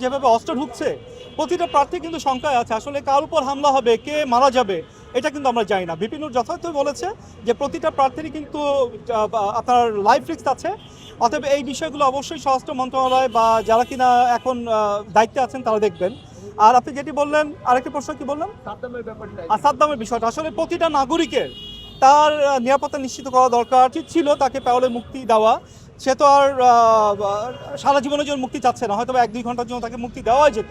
যেভাবে অস্ত্র ঢুকছে প্রতিটা প্রার্থী কিন্তু শঙ্কায় আছে আসলে কার উপর হামলা হবে, কে মারা যাবে, এটা কিন্তু আমরা জানি না। বিপিনুর যথার্থই বলেছে যে প্রতিটা প্রার্থীরই কিন্তু আপনার লাইফ রিস্ক আছে। অতএব এই বিষয়গুলো অবশ্যই স্বরাষ্ট্র মন্ত্রণালয় বা যারা কিনা এখন দায়িত্বে আছেন তারা দেখবেন। আর আপনি যেটি বললেন, আরেকটি প্রশ্ন কি বললেন, সাদ্দামের বিষয়টা আসলে প্রতিটা নাগরিকের তার নিরাপত্তা নিশ্চিত করা দরকার ছিল। তাকে পাওয়ালে মুক্তি দেওয়া, সে তো আর সারা জীবনের জন্য মুক্তি চাচ্ছে না, হয়তো 1-2 ঘন্টার জন্য তাকে মুক্তি দেওয়াই যেত।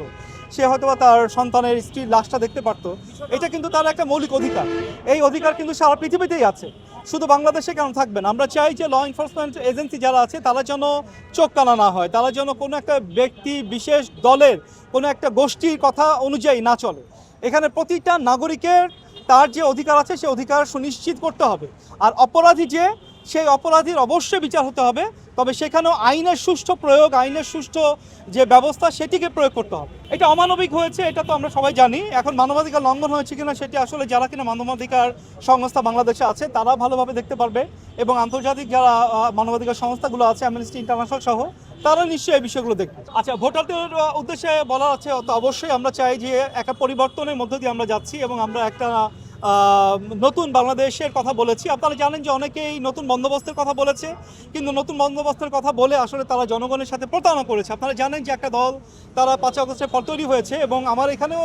সে হয়তো তার সন্তানের স্ত্রীর লাশটা দেখতে পারতো। এটা কিন্তু তার একটা মৌলিক অধিকার। এই অধিকার কিন্তু সারা পৃথিবীতেই আছে, শুধু বাংলাদেশে কেন থাকবেন। আমরা চাই যে ল এনফোর্সমেন্ট এজেন্সি যারা আছে তারা যেন চোখ কানা না হয়, তারা যেন কোনো একটা ব্যক্তি বিশেষ দলের কোনো একটা গোষ্ঠীর কথা অনুযায়ী না চলে। এখানে প্রতিটা নাগরিকের তার যে অধিকার আছে সে অধিকার সুনিশ্চিত করতে হবে। আর অপরাধী যে, সেই অপরাধীর অবশ্যই বিচার হতে হবে, তবে সেখানেও আইনের সুষ্ঠু প্রয়োগ, আইনের সুষ্ঠু যে ব্যবস্থা সেটিকে প্রয়োগ করতে হবে। এটা অমানবিক হয়েছে, এটা তো আমরা সবাই জানি। এখন মানবাধিকার লঙ্ঘন হয়েছে কিনা সেটি আসলে যারা কিনা মানবাধিকার সংস্থা বাংলাদেশে আছে তারা ভালোভাবে দেখতে পারবে, এবং আন্তর্জাতিক যারা মানবাধিকার সংস্থাগুলো আছে, অ্যামনেস্টি ইন্টারন্যাশনাল সহ, তারা নিশ্চয়ই এই বিষয়গুলো দেখবে। আচ্ছা, ভোটারদের উদ্দেশ্যে বলা আছে, তো অবশ্যই আমরা চাই যে একটা পরিবর্তনের মধ্য দিয়ে আমরা যাচ্ছি এবং আমরা একটা নতুন বাংলাদেশের কথা বলেছি। আপনারা জানেন যে অনেকেই নতুন বন্দোবস্তের কথা বলেছে, কিন্তু নতুন বন্দোবস্তের কথা বলে আসলে তারা জনগণের সাথে প্রতারণা করেছে। আপনারা জানেন যে একটা দল তারা 5 আগস্টের পর তৈরি হয়েছে, এবং আমার এখানেও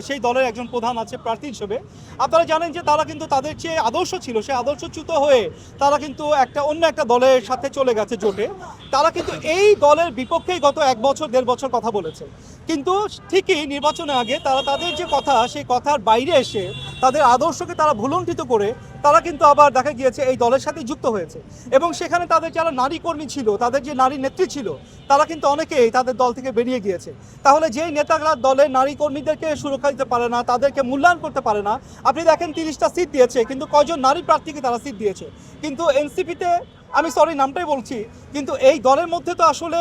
সেই দলের একজন প্রধান আছে প্রার্থী হিসেবে। আপনারা জানেন যে তারা কিন্তু তাদের যে আদর্শ ছিল সেই আদর্শচ্যুত হয়ে তারা কিন্তু অন্য একটা দলের সাথে চলে গেছে জোটে। তারা কিন্তু এই দলের বিপক্ষেই গত 1 বছর 1.5 বছর কথা বলেছে, কিন্তু ঠিকই নির্বাচনের আগে তারা তাদের যে কথা সেই কথার বাইরে এসে তাদের আদর্শকে তারা ভুলুণ্ঠিত করে তারা কিন্তু আবার দেখা গিয়েছে এই দলের সাথে যুক্ত হয়েছে। এবং সেখানে তাদের যারা নারী কর্মী ছিল, তাদের যে নারী নেত্রী ছিল, তারা কিন্তু অনেকেই তাদের দল থেকে বেরিয়ে গিয়েছে। তাহলে যেই নেতারা দলের নারী কর্মীদেরকে সুরক্ষা দিতে পারে না, তাদেরকে মূল্যায়ন করতে পারে না, আপনি দেখেন 30টা সিট দিয়েছে, কিন্তু কয়জন নারী প্রার্থীকে তারা সিট দিয়েছে। কিন্তু এনসিপিতে, আমি সরি নামটাই বলছি, কিন্তু এই দলের মধ্যে তো আসলে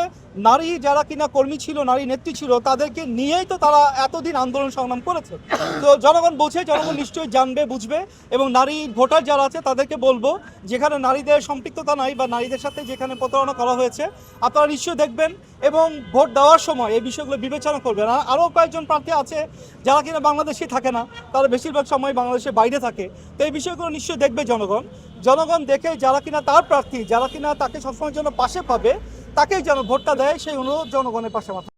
নারী যারা কিনা কর্মী ছিল, নারী নেত্রী ছিল, তাদেরকে নিয়েই তো তারা এতদিন আন্দোলন সংগ্রাম করেছে। তো জনগণ বোঝে, জনগণ নিশ্চয়ই জানবে, বুঝবে। এবং নারী ভোটার যারা আছে তাদেরকে বলবো, যেখানে নারীদের সম্পৃক্ততা নাই বা নারীদের সাথে যেখানে প্রতারণা করা হয়েছে, আপনারা নিশ্চয়ই দেখবেন এবং ভোট দেওয়ার সময় এই বিষয়গুলো বিবেচনা করবেন। আর আরও কয়েকজন প্রার্থী আছে যারা কিনা বাংলাদেশে থাকে না, তারা বেশিরভাগ সময় বাংলাদেশের বাইরে থাকে। তো এই বিষয়গুলো নিশ্চয়ই দেখবে জনগণ। জনগণ দেখে যারা কিনা তার প্রার্থী, যারা কিনা তাকে সবসময়ের জন্য পাশে পাবে, তাকেই যেন ভোটটা দেয়, সেই অনুরোধ জনগণের পাশে মাথা।